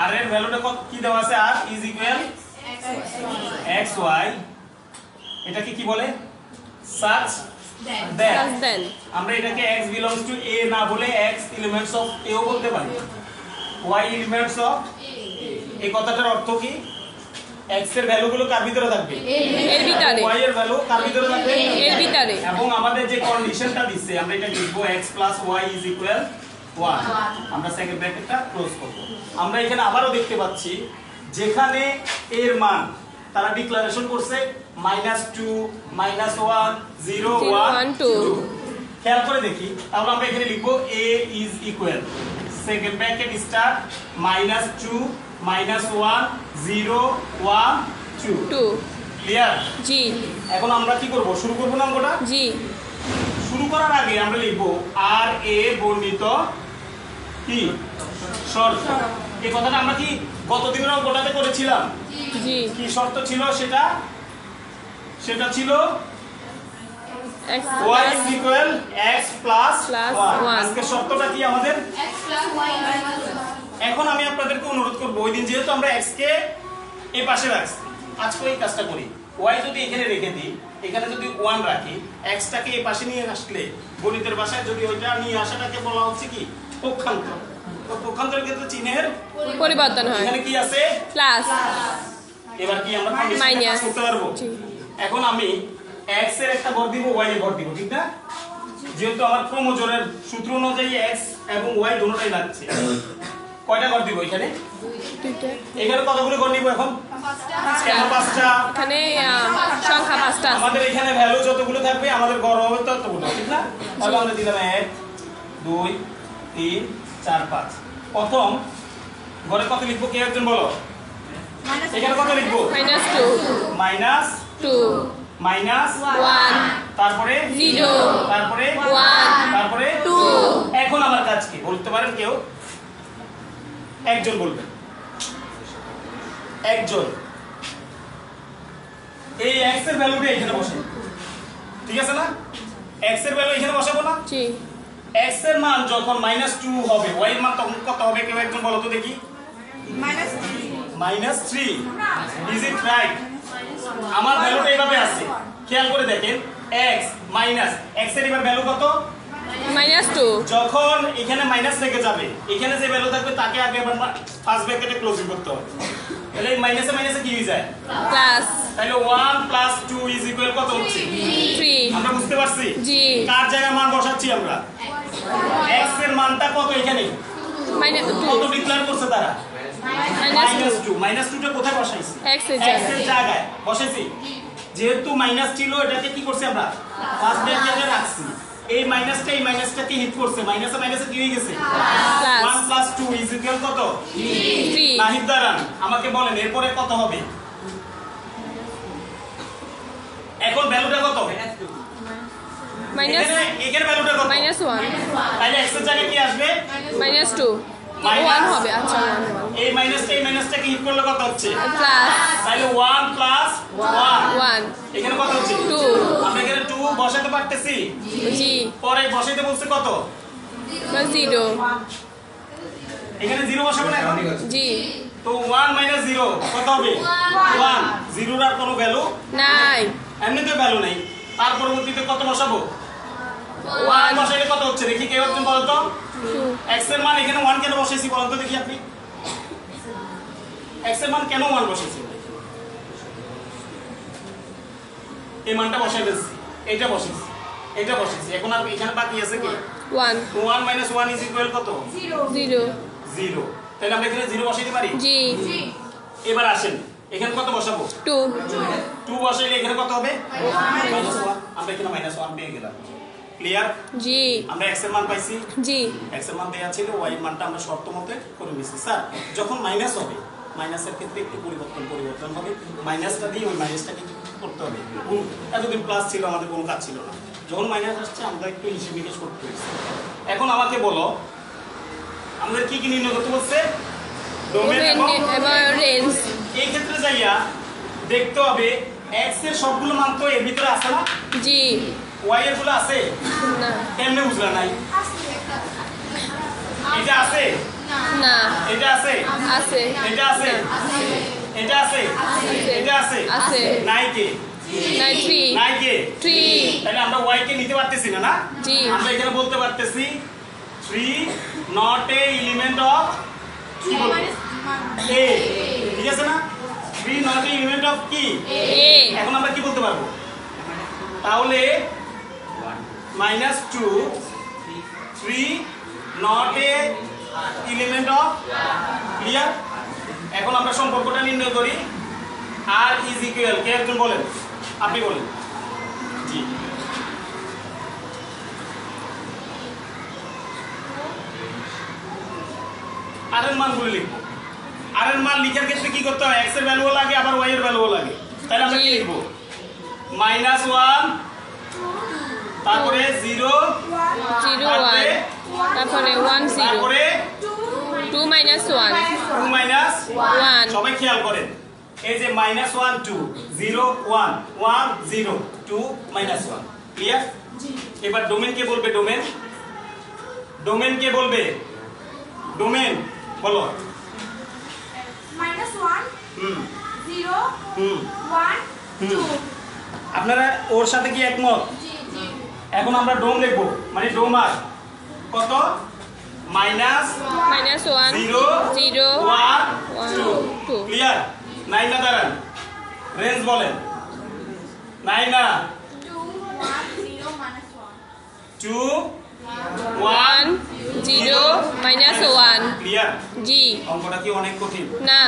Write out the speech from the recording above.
আর এর ভ্যালুটা কত কি দেওয়া আছে? আর ইজ ইকুয়াল xy, এটাকে কি বলে? such that আমরা এটাকে x belongs to a না বলে x elements of a ও বলতে পারি, y elements of এই কথাটার অর্থ কি? x এর ভ্যালুগুলো কার ভিতরে থাকবে? এর ভিতরে। y এর ভ্যালু কার ভিতরে থাকবে? এর ভিতরে। এবং আমাদের যে কন্ডিশনটা দিচ্ছে আমরা এটা লিখব x + y = 1, আমরা সেকেন্ড ব্র্যাকেটটা ক্লোজ করব। আমরা এখানে আবারও দেখতে পাচ্ছি যেখানে এর মান তারা ডিক্লারেশন করছে -2 -1 0 1 2। খেয়াল করে দেখি, তাহলে আমরা এখানে লিখব a is equal second bracket start -2 -1 0 1 2। Clear? জি। এখন আমরা কি করব? শুরু করব না অঙ্কটা? জি। শুরু করার আগে আমরা লিখব আর এ বর্ণিত কি শর্ত। এই কথাটা আমরা কি গত দিনের অঙ্কটাতে করেছিলাম? জি। কি শর্ত ছিল সেটা? সেটা ছিল y is equal x plus 1। আজকে শর্তটা কি আমাদের? x plus y minus 1। এখন আমি আপনাদেরকে অনুরোধ করব, ওই দিন যেহেতু আমরা x কে এই পাশে রাখছি, আজকে এই কাজটা করি। y যদি এখানে রেখে দিই, এখানে যদি 1 রাখি, x টাকে এই পাশে নিয়ে আসলে গণিতের ভাষায় যদি ওইটা নিয়ে আসাটাকে বলা হচ্ছে কি পক্ষান্তর। তো পক্ষান্তরের ক্ষেত্রে চিহ্নের পরিবর্তন হয়। এখানে কি আছে? প্লাস। এবার কি আমরা মাইনাস করতে পারবো? এখন আমি x এর একটা ঘর দিব, y এর ঘর দিব, ঠিক না? যেহেতু আমার ক্রমজোড়ের সূত্র অনুযায়ী x এবং y দুটোটাই লাগছে, কয়টা ঘর দিব এখানে? দুইটা। এখানে কতগুলো ঘর নিব এখন? কেন 5টা? এখানে সংখ্যা 5টা আছে। আমাদের এখানে ভ্যালু যতগুলো থাকবে আমাদের ঘর হবে ততগুলো, ঠিক না? তাহলে আমরা দিলাম 1 2 3 4 5। প্রথম ঘরে কত লিখবো? কে একজন বলো? এখানে কত লিখবো? -2 -2 -1 তারপরে 0 তারপরে 1 তারপরে 2। এখন আমার কাজ কি বলতে পারেন কেউ? একজন বলবেন। একজন এই x এর ভ্যালুটা এখানে বসাই, ঠিক আছে না? x এর ভ্যালু এখানে বসাবো না? জি। x এর মান যখন -2 হবে, y এর মান তখন কত হবে? কেউ একজন বলো তো দেখি। -3। Is it right? আমার ভ্যালুটা এইভাবে আছে, খেয়াল করে দেখেন। x মাইনাস x এর এবার ভ্যালু কত? -2। যখন এখানে মাইনাস থেকে যাবে, এখানে যে ভ্যালু থাকবে তাকে আগে এবার ফার্স্ট ব্র্যাকেটে ক্লোজিং করতে হবে। তাহলে এই মাইনাসে মাইনাসে কি হয়ে যায়? প্লাস। তাহলে 1 + 2 ইজ ইকুয়াল কত হচ্ছে? 3। আমরা বুঝতে পারছি? জি। কার জায়গায় মান বসাচ্ছি আমরা? x এর মানটা কত এখানে? -2 কত ডিক্লেয়ার করছে তারা? -2 -2 টা কোথায় বসাইছি? x এর x এর জায়গায় বসাইছি। যেহেতু মাইনাস ছিল, এটাকে কি করছি আমরা? ফার্স্ট ব্র্যাকেটে রাখছি। এই মাইনাসটাকে হিট করছে, মাইনাসে মাইনাসে কি হয়ে গেছে? প্লাস। 1 + 2 ইজ ইকুয়াল কত? 3। নাহিদ দাঁড়ান, আমাকে বলেন এরপরে কত হবে? এখন ভ্যালুটা কত? এখানে ভ্যালুটা কত? -1 তাহলে x এর জায়গায় কি আসবে? -2 1 হবে। আচ্ছা 1 এই মাইনাসটাকে হিট করলে কত হচ্ছে? প্লাস। তাহলে 1 + 1 1 এখানে কত হচ্ছে? 2। আমরা এখানে 2 বসাতে পারতেছি। জি। পরে বসাইতে বলছে কত? 0। এখানে 0 বসাবো না এখন? জি। তো 1 - 0 কত হবে? 1। 0 এর কোনো ভ্যালু নাই। এমনিতে ভ্যালু নাই। তার পরবর্তীতে কত বসাবো? 1 বসাইলে কত হচ্ছে দেখি, কেউ একজন বলো তো? 2। x এর মান এখানে 1 কেন বসাইছি বলেন তো দেখি আপনি? x এর মান কেন 1 বসাইছি? এই মানটা বসাই দিয়েছি, এটা বসাইছি, এটা বসাইছি। এখন আর এখানে বাকি আছে কি? 1 1 - 1 ইজ ইকুয়াল কত? 0 0। তাহলে আমরা এখানে 0 বসাইতে পারি? জি। এবার আসেন, এখানে কত বসাবো? 2 2 বসাইলে এখানে কত হবে? -1। আমরা এখানে -1 পেয়ে গেলাম। ক্লিয়ার? জি। আমরা x এর মান পাইছি। জি। x এর মান দেয়া ছিল, y এর মানটা আমরা শর্ত মতে করে নিয়েছি। স্যার যখন মাইনাস হবে, মাইনাসের ক্ষেত্রে একটু পরিবর্তন হবে। মাইনাসটা দিয়ে ওই মাইনাসটাকে কি করতে হবে? গুণ। এতদিন প্লাস ছিল, আমাদের কোনো কাজ ছিল না। যখন মাইনাস আসছে আমরা একটু হিসেব নিকেশ করতে হয়েছে। এখন আমাকে বলো আমাদের কি কি নির্ণয় করতে বলছে? ডোমেন এবং রেঞ্জ। এই ক্ষেত্রে যাইয়া দেখতে হবে x এর সবগুলো মান তো এর ভিতরে আছে না? জি। y এর গুলো আছে না। কেমনে বুঝলা নাই? এটা আছে, না এটা আছে, আছে এটা আছে, এটা আছে, এটা আছে, আছে নাই কে, নাই থ্রি নাই কে, থ্রি তাহলে আমরা y কে নিতে পারতেছি না, না? জি আমরা এখানে বলতে পারতেছি 3 নট এ এলিমেন্ট অফ কি বলবো a, ঠিক আছে না? 3 নট এ এলিমেন্ট অফ কি এ এখন আমরা কি বলতে পারবো? তাহলে -2 3 not a element of, clear? এখন আমরা সম্পর্কটা নির্ণয় করি। r ইজ ইকুয়াল, কে একজন বলেন, আপনি বলেন। জি, r এর মানগুলো লিখবো। r এর মান লিখার ক্ষেত্রে কি করতে হয়? x এর ভ্যালুও লাগে, আবার y এর ভ্যালুও লাগে। তাহলে আমরা কি জি। লিখবো? -1, তারপরে 0, 0 তারপরে 1 তারপরে 1 0 তারপরে 2 minus 1 2 মাইনাস 1 সবাই খেয়াল করেন, এই যে -1 2 0 1 1 0 2 -1, ক্লিয়ার? এবার ডোমেন কে বলবে? ডোমেন, ডোমেন কে বলবে? ডোমেন বলো। -1 হুম 0 হুম 1 2 আপনারা ওর সাথে কি একমত? জি জি এখন আমরা ডোম লিখবো, মানে ডোমার কত? -1 -1 0 0 1 1 2, 2 ক্লিয়ার? নাইনা দাঁড়ান, রেঞ্জ বলেন। Naina 2 1 0 2 1 0 minus 1 clear? জি অঙ্কটা কি অনেক কঠিন? না